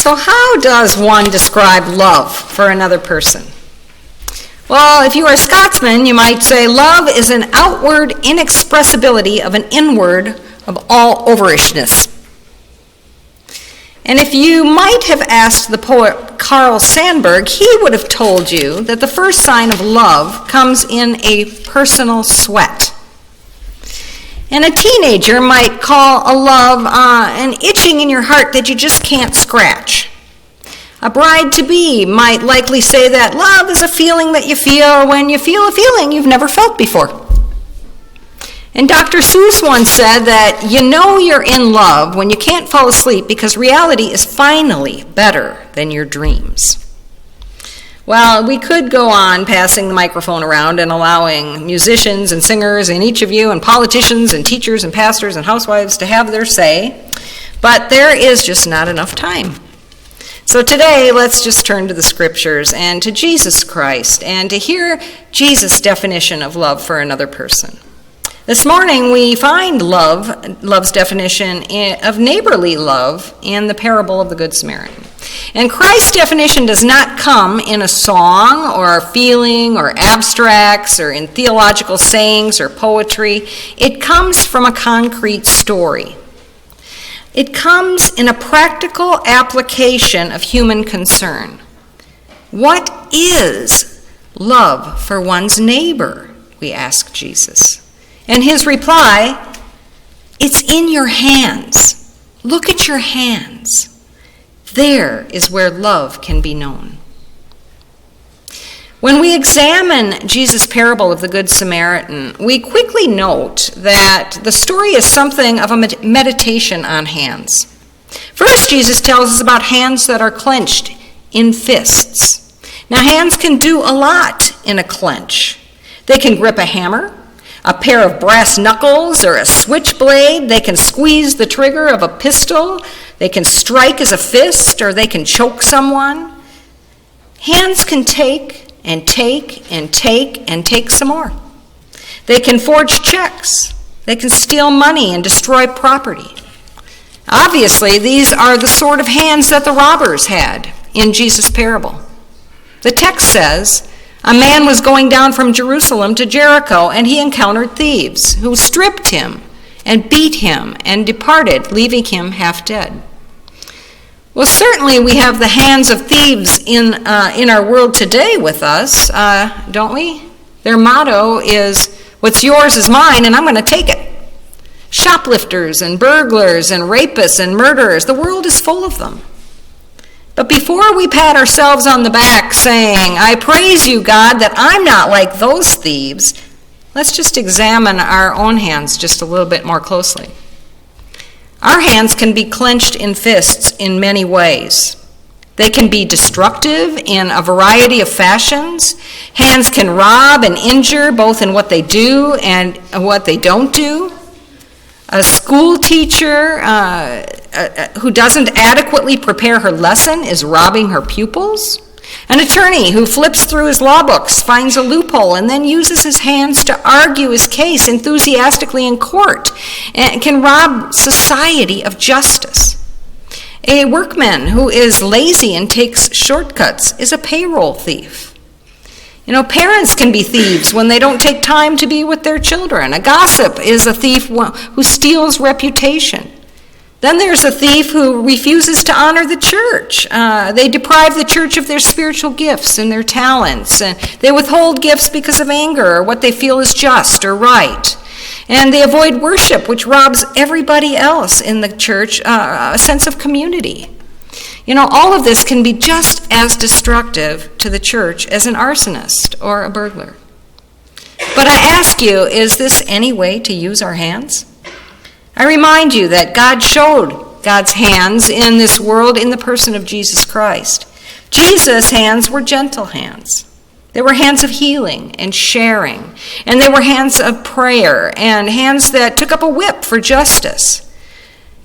So how does one describe love for another person? Well, if you are a Scotsman, you might say love is an outward inexpressibility of an inward of all overishness. And if you might have asked the poet Carl Sandburg, he would have told you that the first sign of love comes in a personal sweat. And a teenager might call a love an itching in your heart that you just can't scratch. A bride-to-be might likely say that love is a feeling that you feel when you feel a feeling you've never felt before. And Dr. Seuss once said that you know you're in love when you can't fall asleep because reality is finally better than your dreams. Well, we could go on passing the microphone around and allowing musicians and singers and each of you and politicians and teachers and pastors and housewives to have their say, but there is just not enough time. So today, let's just turn to the scriptures and to Jesus Christ and to hear Jesus' definition of love for another person. This morning, we find love's definition of neighborly love in the parable of the Good Samaritan. And Christ's definition does not come in a song or a feeling or abstracts or in theological sayings or poetry. It comes from a concrete story. It comes in a practical application of human concern. What is love for one's neighbor? We ask Jesus. And his reply, it's in your hands. Look at your hands. There is where love can be known. When we examine Jesus' parable of the Good Samaritan, we quickly note that the story is something of a meditation on hands. First, Jesus tells us about hands that are clenched in fists. Now, hands can do a lot in a clench. They can grip a hammer, a pair of brass knuckles, or a switchblade. They can squeeze the trigger of a pistol. They can strike as a fist, or they can choke someone. Hands can take and take and take and take some more. They can forge checks. They can steal money and destroy property. Obviously, these are the sort of hands that the robbers had in Jesus' parable. The text says, a man was going down from Jerusalem to Jericho, and he encountered thieves who stripped him and beat him and departed, leaving him half dead. Well, certainly we have the hands of thieves in our world today with us, don't we? Their motto is, what's yours is mine, and I'm going to take it. Shoplifters and burglars and rapists and murderers, the world is full of them. But before we pat ourselves on the back saying, I praise you, God, that I'm not like those thieves, let's just examine our own hands just a little bit more closely. Our hands can be clenched in fists in many ways. They can be destructive in a variety of fashions. Hands can rob and injure both in what they do and what they don't do. A school teacher who doesn't adequately prepare her lesson is robbing her pupils. An attorney who flips through his law books, finds a loophole, and then uses his hands to argue his case enthusiastically in court and can rob society of justice. A workman who is lazy and takes shortcuts is a payroll thief. You know, parents can be thieves when they don't take time to be with their children. A gossip is a thief who steals reputation. Then there's a thief who refuses to honor the church. They deprive the church of their spiritual gifts and their talents. And they withhold gifts because of anger or what they feel is just or right. And they avoid worship, which robs everybody else in the church a sense of community. You know, all of this can be just as destructive to the church as an arsonist or a burglar. But I ask you, is this any way to use our hands? I remind you that God showed God's hands in this world in the person of Jesus Christ. Jesus' hands were gentle hands. They were hands of healing and sharing, and they were hands of prayer and hands that took up a whip for justice.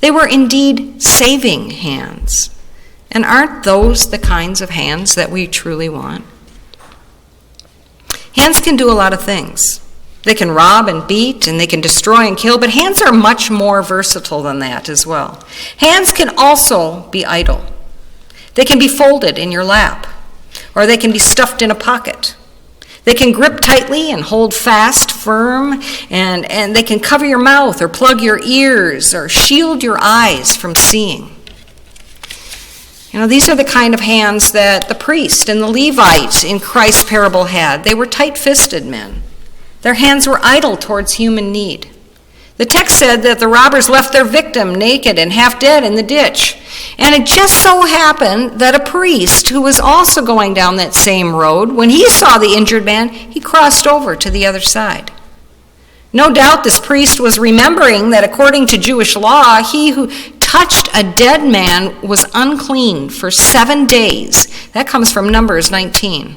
They were indeed saving hands. And aren't those the kinds of hands that we truly want? Hands can do a lot of things. They can rob and beat, and they can destroy and kill, but hands are much more versatile than that as well. Hands can also be idle. They can be folded in your lap, or they can be stuffed in a pocket. They can grip tightly and hold fast, firm, and they can cover your mouth or plug your ears or shield your eyes from seeing. These are the kind of hands that the priest and the Levite in Christ's parable had. They were tight-fisted men. Their hands were idle towards human need. The text said that the robbers left their victim naked and half dead in the ditch. And it just so happened that a priest who was also going down that same road, when he saw the injured man, he crossed over to the other side. No doubt this priest was remembering that according to Jewish law, he who touched a dead man was unclean for 7 days. That comes from Numbers 19.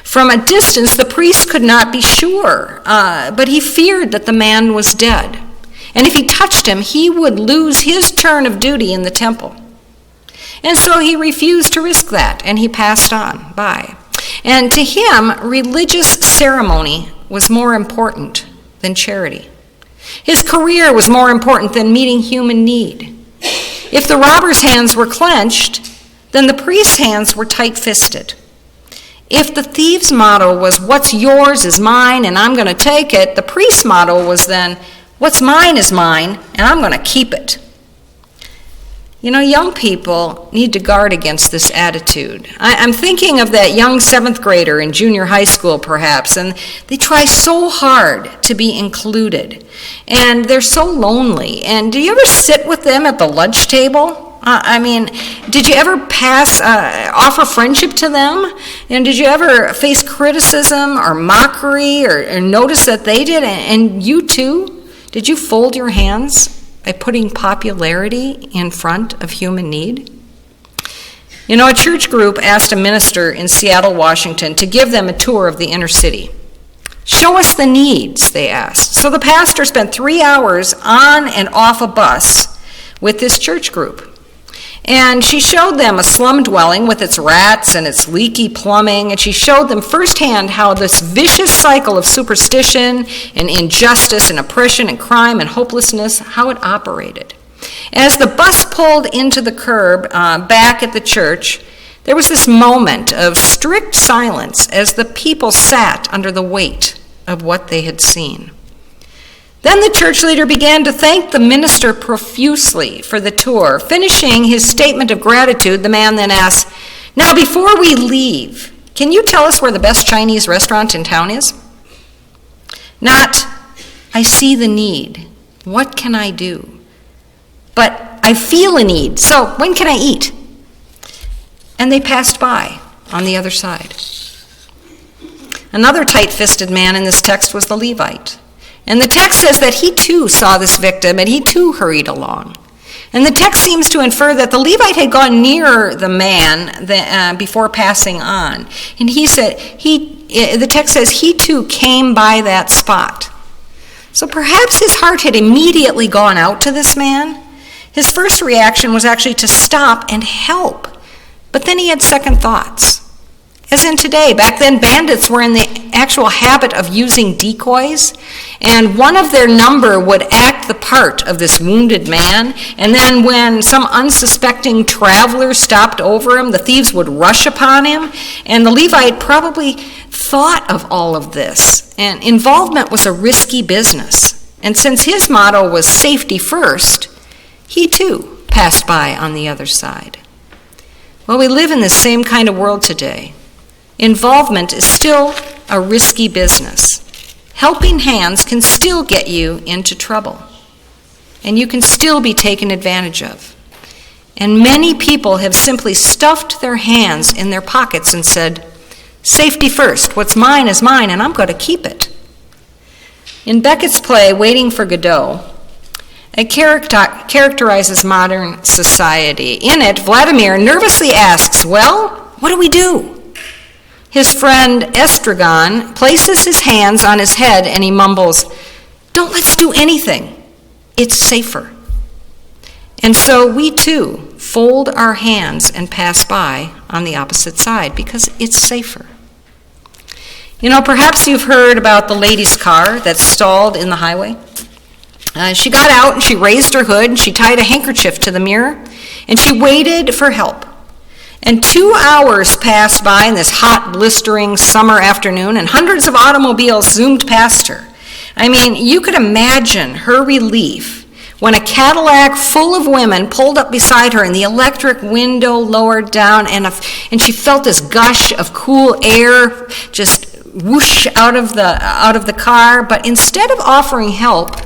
From a distance, the priest could not be sure, but he feared that the man was dead. And if he touched him, he would lose his turn of duty in the temple. And so he refused to risk that, and he passed on by. And to him, religious ceremony was more important than charity. His career was more important than meeting human need. If the robber's hands were clenched, then the priest's hands were tight-fisted. If the thief's motto was, "What's yours is mine, and I'm going to take it," the priest's motto was then, "What's mine is mine, and I'm going to keep it." Young people need to guard against this attitude. I'm thinking of that young 7th grader in junior high school, perhaps, and they try so hard to be included, and they're so lonely. And do you ever sit with them at the lunch table? Did you ever offer friendship to them? And did you ever face criticism or mockery or notice that they did? And you too? Did you fold your hands by putting popularity in front of human need? A church group asked a minister in Seattle, Washington, to give them a tour of the inner city. "Show us the needs," they asked. So the pastor spent 3 hours on and off a bus with this church group. And she showed them a slum dwelling with its rats and its leaky plumbing, and she showed them firsthand how this vicious cycle of superstition and injustice and oppression and crime and hopelessness, how it operated. As the bus pulled into the curb back at the church, there was this moment of strict silence as the people sat under the weight of what they had seen. Then the church leader began to thank the minister profusely for the tour. Finishing his statement of gratitude, the man then asked, "Now, before we leave, can you tell us where the best Chinese restaurant in town is?" Not, "I see the need. What can I do?" But, "I feel a need, so when can I eat?" And they passed by on the other side. Another tight-fisted man in this text was the Levite. And the text says that he too saw this victim and he too hurried along. And the text seems to infer that the Levite had gone nearer the man before passing on. And the text says he too came by that spot. So perhaps his heart had immediately gone out to this man. His first reaction was actually to stop and help. But then he had second thoughts. As in today, back then bandits were in the actual habit of using decoys, and one of their number would act the part of this wounded man, and then when some unsuspecting traveler stopped over him, the thieves would rush upon him, and the Levite probably thought of all of this, and involvement was a risky business. And since his motto was safety first, he too passed by on the other side. Well, we live in the same kind of world today. Involvement is still a risky business. Helping hands can still get you into trouble, and you can still be taken advantage of. And many people have simply stuffed their hands in their pockets and said, "Safety first, what's mine is mine, and I'm going to keep it." In Beckett's play, Waiting for Godot, it characterizes modern society. In it, Vladimir nervously asks, "Well, what do we do?" His friend Estragon places his hands on his head and he mumbles, "Don't let's do anything. It's safer." And so we too fold our hands and pass by on the opposite side because it's safer. Perhaps you've heard about the lady's car that stalled in the highway. She got out and she raised her hood and she tied a handkerchief to the mirror and she waited for help. And 2 hours passed by in this hot, blistering summer afternoon, and hundreds of automobiles zoomed past her. I mean, you could imagine her relief when a Cadillac full of women pulled up beside her and the electric window lowered down, and she felt this gush of cool air just whoosh out of the car. But instead of offering help,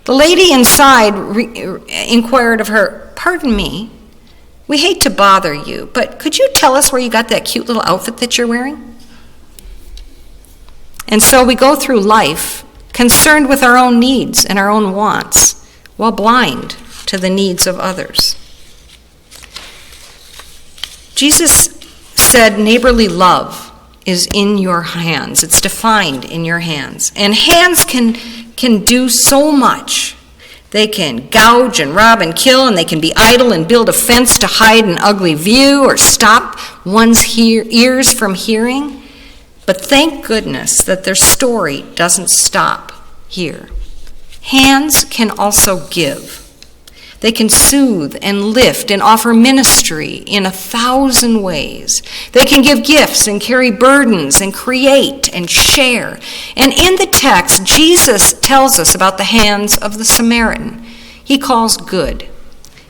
the lady inside inquired of her, "Pardon me, we hate to bother you, but could you tell us where you got that cute little outfit that you're wearing?" And so we go through life concerned with our own needs and our own wants, while blind to the needs of others. Jesus said neighborly love is in your hands. It's defined in your hands. And hands can do so much. They can gouge and rob and kill, and they can be idle and build a fence to hide an ugly view or stop one's ears from hearing. But thank goodness that their story doesn't stop here. Hands can also give. They can soothe and lift and offer ministry in 1,000 ways. They can give gifts and carry burdens and create and share. And in the text, Jesus tells us about the hands of the Samaritan. He calls good.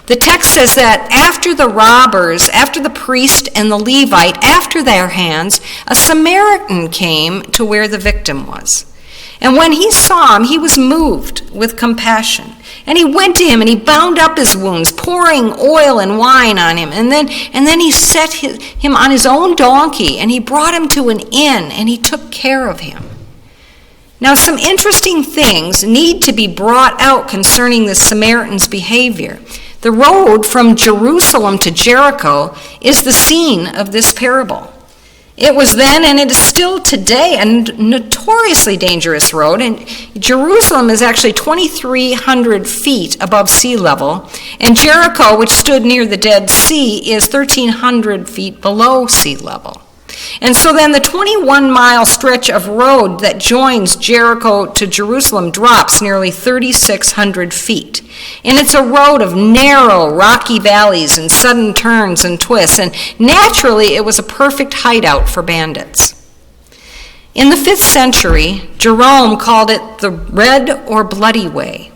The text says that after the robbers, after the priest and the Levite, after their hands, a Samaritan came to where the victim was. And when he saw him, he was moved with compassion. And he went to him and he bound up his wounds, pouring oil and wine on him. And then he set him on his own donkey, and he brought him to an inn, and he took care of him. Now, some interesting things need to be brought out concerning the Samaritan's behavior. The road from Jerusalem to Jericho is the scene of this parable. It was then, and it is still today, a notoriously dangerous road. And Jerusalem is actually 2,300 feet above sea level. And Jericho, which stood near the Dead Sea, is 1,300 feet below sea level. And so then the 21-mile stretch of road that joins Jericho to Jerusalem drops nearly 3,600 feet. And it's a road of narrow, rocky valleys and sudden turns and twists. And naturally, it was a perfect hideout for bandits. In the 5th century, Jerome called it the Red or Bloody Way.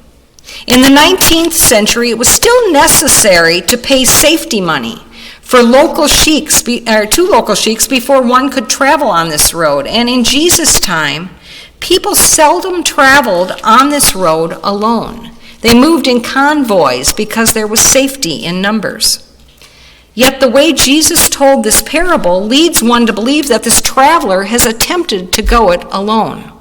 In the 19th century, it was still necessary to pay safety money for local sheiks, to local sheiks before one could travel on this road. And in Jesus' time, people seldom traveled on this road alone. They moved in convoys because there was safety in numbers. Yet the way Jesus told this parable leads one to believe that this traveler has attempted to go it alone.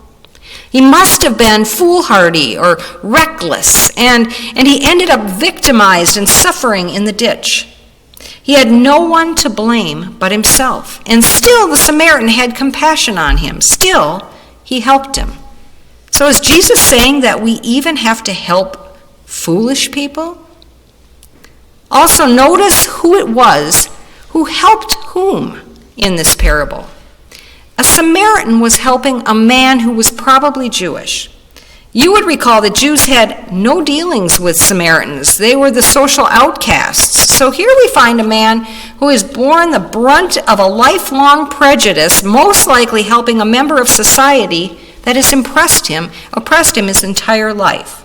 He must have been foolhardy or reckless, and he ended up victimized and suffering in the ditch. He had no one to blame but himself, and still the Samaritan had compassion on him. Still, he helped him. So is Jesus saying that we even have to help foolish people? Also, notice who it was who helped whom in this parable. A Samaritan was helping a man who was probably Jewish. You would recall that Jews had no dealings with Samaritans. They were the social outcasts. So here we find a man who has borne the brunt of a lifelong prejudice, most likely helping a member of society that has oppressed him his entire life.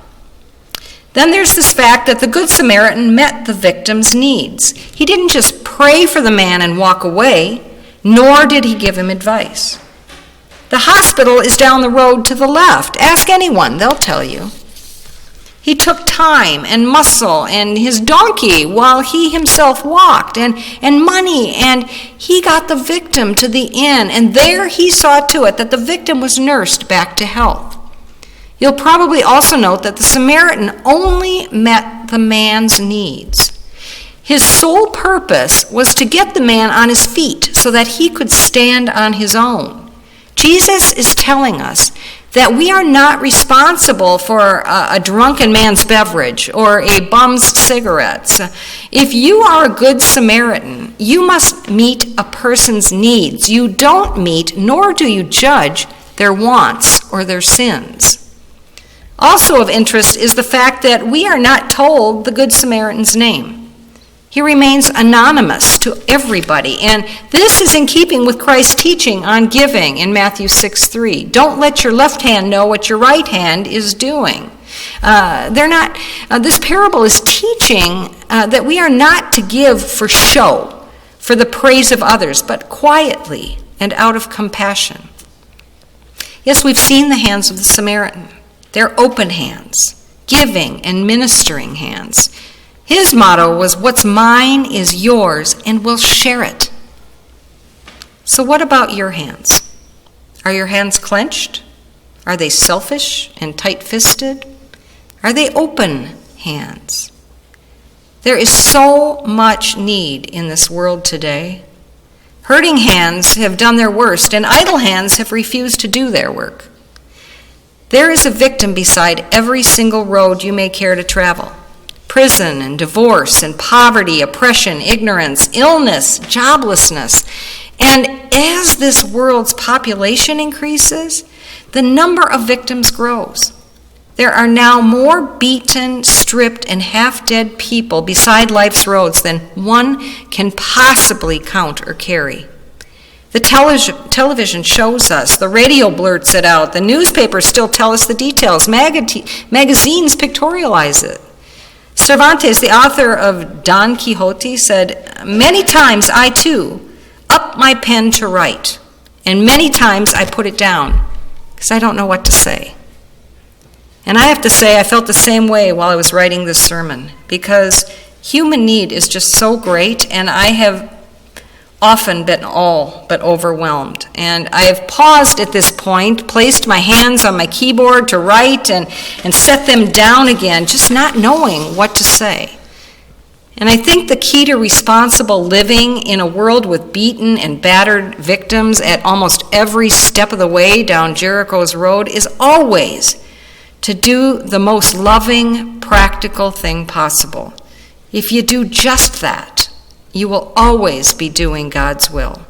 Then there's this fact that the Good Samaritan met the victim's needs. He didn't just pray for the man and walk away, nor did he give him advice. The hospital is down the road to the left. Ask anyone, they'll tell you. He took time and muscle and his donkey while he himself walked, and money, and he got the victim to the inn, and there he saw to it that the victim was nursed back to health. You'll probably also note that the Samaritan only met the man's needs. His sole purpose was to get the man on his feet so that he could stand on his own. Jesus is telling us that we are not responsible for a drunken man's beverage or a bum's cigarettes. If you are a good Samaritan, you must meet a person's needs. You don't meet, nor do you judge their wants or their sins. Also of interest is the fact that we are not told the Good Samaritan's name. He remains anonymous to everybody. And this is in keeping with Christ's teaching on giving in Matthew 6:3. Don't let your left hand know what your right hand is doing. This parable is teaching that we are not to give for show, for the praise of others, but quietly and out of compassion. Yes, we've seen the hands of the Samaritan. They're open hands, giving and ministering hands. His motto was, "What's mine is yours, and we'll share it." So what about your hands? Are your hands clenched? Are they selfish and tight-fisted? Are they open hands? There is so much need in this world today. Hurting hands have done their worst, and idle hands have refused to do their work. There is a victim beside every single road you may care to travel. Prison and divorce and poverty, oppression, ignorance, illness, joblessness. And as this world's population increases, the number of victims grows. There are now more beaten, stripped, and half-dead people beside life's roads than one can possibly count or carry. The television shows us, the radio blurts it out, the newspapers still tell us the details, magazines pictorialize it. Cervantes, the author of Don Quixote, said, "Many times I too up my pen to write, and many times I put it down, because I don't know what to say." And I have to say, I felt the same way while I was writing this sermon, because human need is just so great, and I have often been all but overwhelmed. And I have paused at this point, placed my hands on my keyboard to write and set them down again, just not knowing what to say. And I think the key to responsible living in a world with beaten and battered victims at almost every step of the way down Jericho's road is always to do the most loving, practical thing possible. If you do just that, you will always be doing God's will.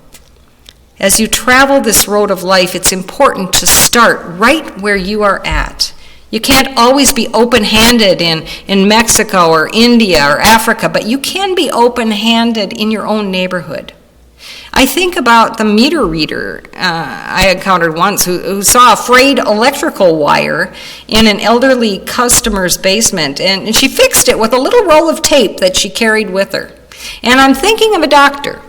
As you travel this road of life, it's important to start right where you are at. You can't always be open-handed in Mexico or India or Africa, but you can be open-handed in your own neighborhood. I think about the meter reader I encountered once who saw a frayed electrical wire in an elderly customer's basement, and she fixed it with a little roll of tape that she carried with her. And I'm thinking of a doctor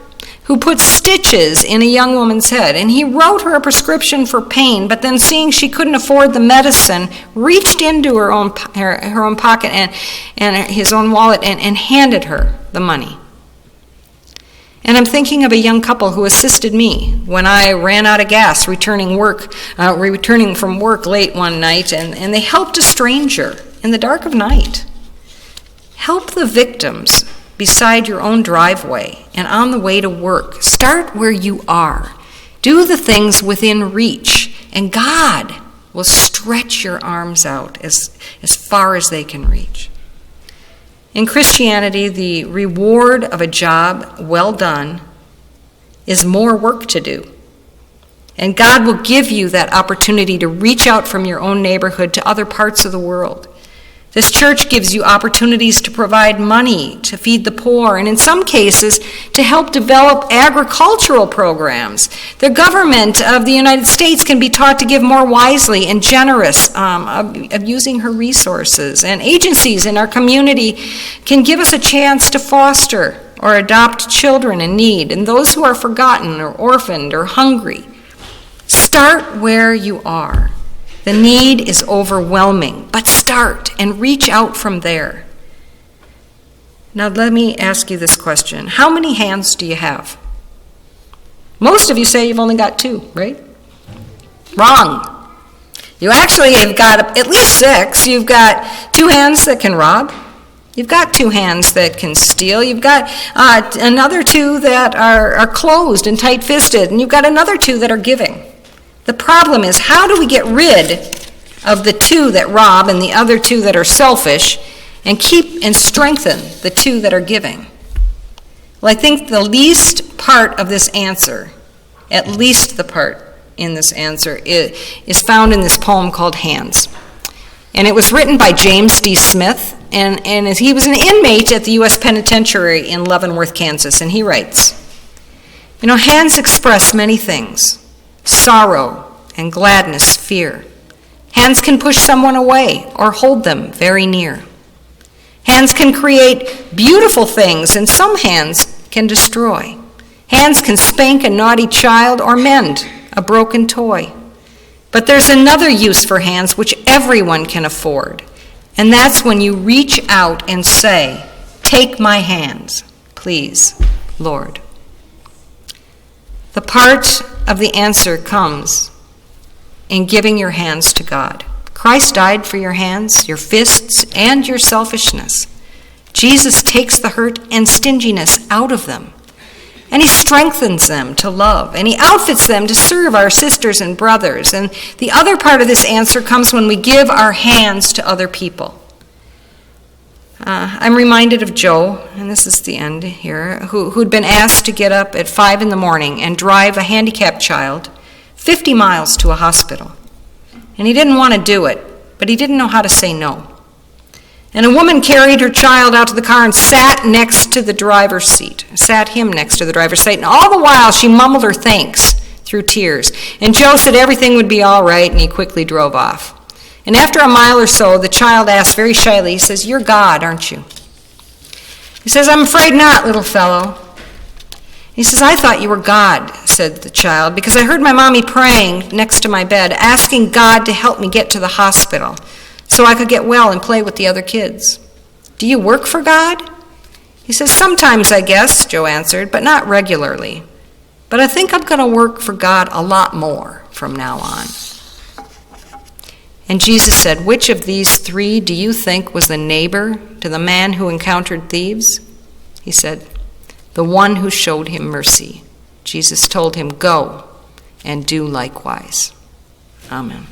who put stitches in a young woman's head, and he wrote her a prescription for pain, but then seeing she couldn't afford the medicine, reached into her own pocket and his own wallet and handed her the money. And I'm thinking of a young couple who assisted me when I ran out of gas returning from work late one night, and they helped a stranger in the dark of night. Help the victims beside your own driveway and on the way to work. Start where you are. Do the things within reach, and God will stretch your arms out as far as they can reach. In Christianity, the reward of a job well done is more work to do. And God will give you that opportunity to reach out from your own neighborhood to other parts of the world. This church gives you opportunities to provide money to feed the poor, and in some cases, to help develop agricultural programs. The government of the United States can be taught to give more wisely and generous of using her resources. And agencies in our community can give us a chance to foster or adopt children in need and those who are forgotten or orphaned or hungry. Start where you are. The need is overwhelming, but start and reach out from there. Now let me ask you this question. How many hands do you have? Most of you say you've only got 2, right? Wrong. You actually have got at least 6. You've got 2 hands that can rob. You've got 2 hands that can steal. You've got another 2 that are closed and tight-fisted, and you've got another 2 that are giving. The problem is, how do we get rid of the 2 that rob and the other 2 that are selfish and keep and strengthen the 2 that are giving? Well, I think the least part of this answer, at least the part in this answer, is found in this poem called Hands. And it was written by James D. Smith, and he was an inmate at the U.S. Penitentiary in Leavenworth, Kansas, and he writes, hands express many things: sorrow and gladness, fear. Hands can push someone away or hold them very near. Hands can create beautiful things, and some hands can destroy. Hands can spank a naughty child or mend a broken toy. But there's another use for hands which everyone can afford, and that's when you reach out and say, "Take my hands, please, Lord." The part of the answer comes in giving your hands to God. Christ died for your hands, your fists, and your selfishness. Jesus takes the hurt and stinginess out of them, and he strengthens them to love, and he outfits them to serve our sisters and brothers. And the other part of this answer comes when we give our hands to other people. I'm reminded of Joe, and this is the end here, who'd been asked to get up at 5 in the morning and drive a handicapped child 50 miles to a hospital. And he didn't want to do it, but he didn't know how to say no. And a woman carried her child out to the car and sat him next to the driver's seat. And all the while she mumbled her thanks through tears. And Joe said everything would be all right, and he quickly drove off. And after a mile or so, the child asked very shyly, he says, "You're God, aren't you?" He says, "I'm afraid not, little fellow." He says, "I thought you were God," said the child, "because I heard my mommy praying next to my bed, asking God to help me get to the hospital so I could get well and play with the other kids. Do you work for God?" He says, "Sometimes, I guess," Joe answered, "but not regularly. But I think I'm going to work for God a lot more from now on." And Jesus said, "Which of these 3 do you think was the neighbor to the man who encountered thieves?" He said, "The one who showed him mercy." Jesus told him, "Go and do likewise." Amen.